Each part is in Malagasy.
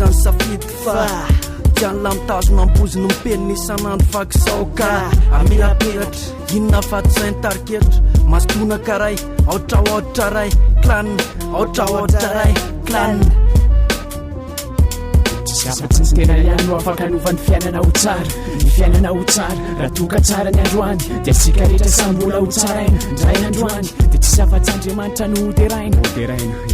Anizany safidy fa tian'la mitazona amboziny mipeniny isan'andro fakisaoka amirapiratra inona fatsainy tariketra masitona karay aotra ray clan aotra ray clan Zafatsy ny tena ihany no afaka hanovany fiainana ho tsara ny fiainana ho tsara raha toka tsara ny androany dia tsika rehetra sambola ho tsaraina ndray androany dia tsy zafatsy Andriamanitra no hoderaina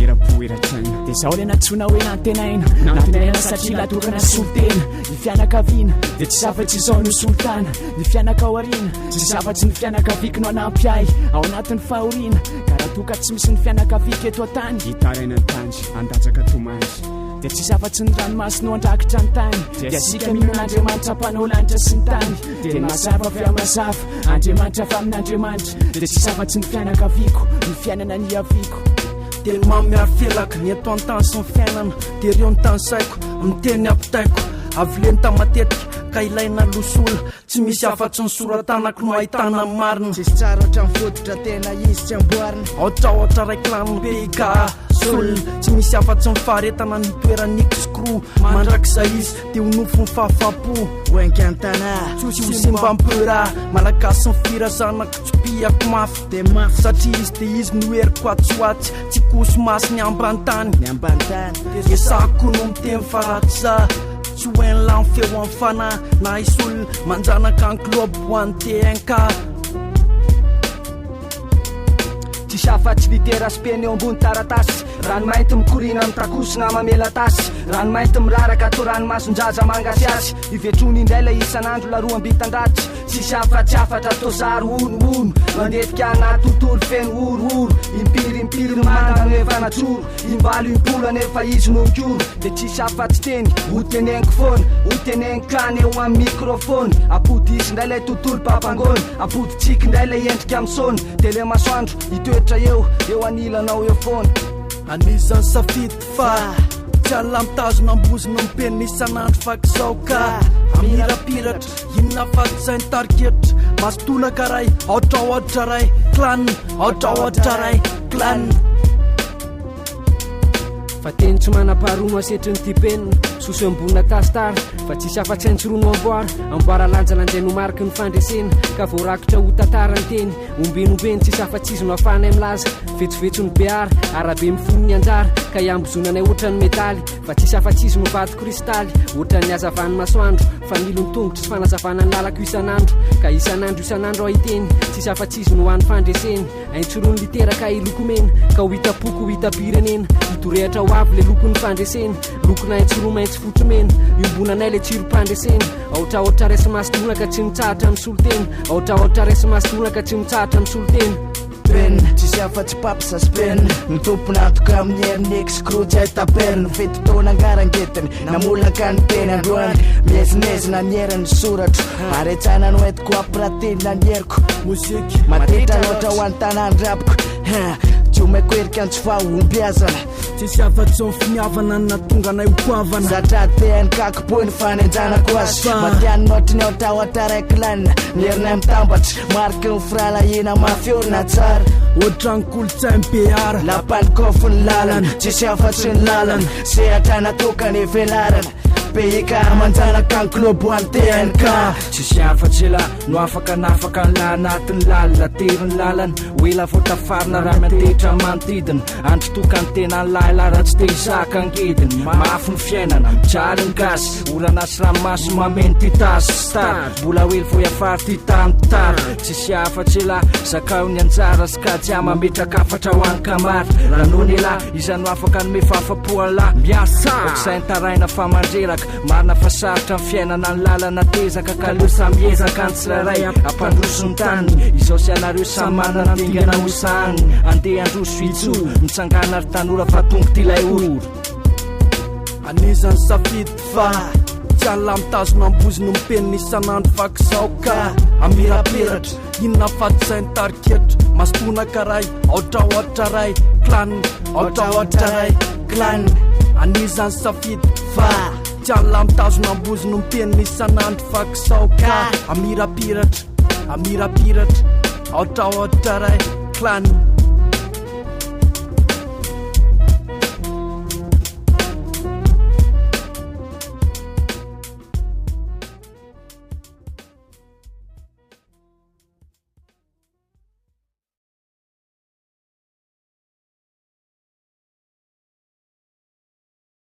erapo eratraina dia zaho le natsoina hoe nantenaina nantenaina satria latokana solotena ny fianakaviana dia tsy zafatsy izao no solotana ny fianakaoriana tsy zafatsy ny fianakaviako no anampy ahy ao anatin'ny fahoriana ka raha toka tsy misy ny fianakaviako eto an-tany hitaraina ny tanjy andatsaka tomanjy dia tsy zafatsy ny ranomasina andrakitra ny tany dia sika mino n'Andriamanitra mpanao lanitra sy ny tany dia mazava avy amazafa Andriamanitra avy amin'Andriamanitra dia tsy zafatsy ny fianakaviako ny fiainana ny aviako teny mamiary felaka ny eto an-tany sy ny fiainana dia reo ny tany saiko miteny ampitaiko avileny tamatetika ka ilaina losola tsy misy afatsy ny soratanako no ahitana marina tsisy tsara ohatra ny fototra tena izy tsy amboarina ohatra ray klano peka solona tsy misy afatsy ny faharetana ny toerany skro mandrakizay izy dia ho nofo ny fahafapo oenka an-tanà tsosy mba mpera malagasy ny firazanako tsy piako mafy dia mafy satria izy dia izy noheriko atsoatsy tsy koso masy ny ambantany dia sako no miteny faratsy za tsy hoenla ny feo amin'ny fanahy na isolona manjanaka ny globe ho an'ny TNK tsy safatsy litera speny eo ambony taratasy ranomainty mikorina mitakosina mamela tasy ranomainty miraraka to ranomasonjaza mangasiasy ivetrony indray la isan'andro laroam-bitandratsy tsy safatsy afatra to zary ono mandetika anaty tontolo feno orooro impiry mandana efa natsoro imbalo impolo anefa izy no mikoro dia tsy safatsy teny ho teneniko foana ho teneniko kany eo amin'ny microfone apody isy indray lay tontolo papangony apody tsiky indray lay endrika amin'sony dia le masoandro itoetra eo anilanao eo foana Anizany safidy fa tian'la mitazona amboziny mipeniny isan'andro fakisaoka amirapiratra inona fatsainy tariketra masitona karay aotra ray clan aotra ray clan fa teny tsy manam-paharono asetry ny tipenina soso ambonina tasitara fa tsisy afa-tsy aintsorono amboara lanjalanjay no mariky ny fandresena ka voarakitra ho tantarany teny ombenombeny tsisy afa-tsizy no afana milaza vetsovetso ny beara arabe mifono ny anjara ka iambozonanay ohatra ny metaly fa tsisy afa-tsizy no vato kristaly ohatra ny azavany masoandro fa milo ny tongotra sy fanazavana ny lalako isan'andro ka isan'andro ahiteny tsisy afa-tsizy no hoan'ny fandreseny aintsorono literaka ilokomena ka ho hitapoko ho hitapirenena itorehatra ho avy le lokon'ny fandreseny lokona aintsoro maintsy fotromena iombonanay le tsiro-pandreseny aotraotra resy masitona ka tsy mitsahatra ny solotena aotraotra resy masitona ka tsy mitsahatra ny solotena penina tsisy afa-tsy papisa sy penina ny tompona atoka amin'ny herin'ny excro tsy ahitaperina fetotona angarangetiny namolaka ny teny androany miezinezina ny heriny soratro aretsana no entiko ampiratina ny heriko moziky matetra loatra ho an'ny tanandrapiko tsy omaikoerika ny tsy fahombiazana tsisy afatsy ny finiavana na tonga anay hokoavana zatra teny kakipoiny fanenjanako azy matiany notry ny aotraotra ray clan ny herinay mitambatra mariky ny firalahina mafiorina tsara ohatra ny kolotsainy beara lapanikofo ny lalana tsisy afatsy ny lalana sehatra natokany velarana pehika manjanaka ny globo any TNK tsisy afatsy la no afaka nafaka ny la anatin'ny lalina tery ny lalana oela voatafarina raha mantetra manodidina andro tokany tena ny lahy la raha tsy te hisaka angediny mafy ny fiainana mijaly ny gasy orana sy ranomaso mameny ty tasy star mbola oely voiafary ty tany tara tsisy afatsy la zakao ny anjara sy kajy mametraka afatra ho any kamary raha nony la izano afaka nome fahafapoany la miasa oksainy taraina famandreraka marina fa sarotra ny fiainana ny lalana tezaka ka leo samiezaka ny tsirairay ampandroso ny tany izao sy anareo samy manana dingana hosany andeha androso itso mitsangana ry tanora fa tongo ty lay oro anizany safidy fa tian'la mitazona amboziny mipeniny isan'andro fakisaoka amirapiratra inona fatsainy tariketra masitona karay aotra ray clan aotra ray clan anizany safidy fa tian'la mitazona amboziny mipeniny isan'andro fakisaoka amirapiratra aotra ray clan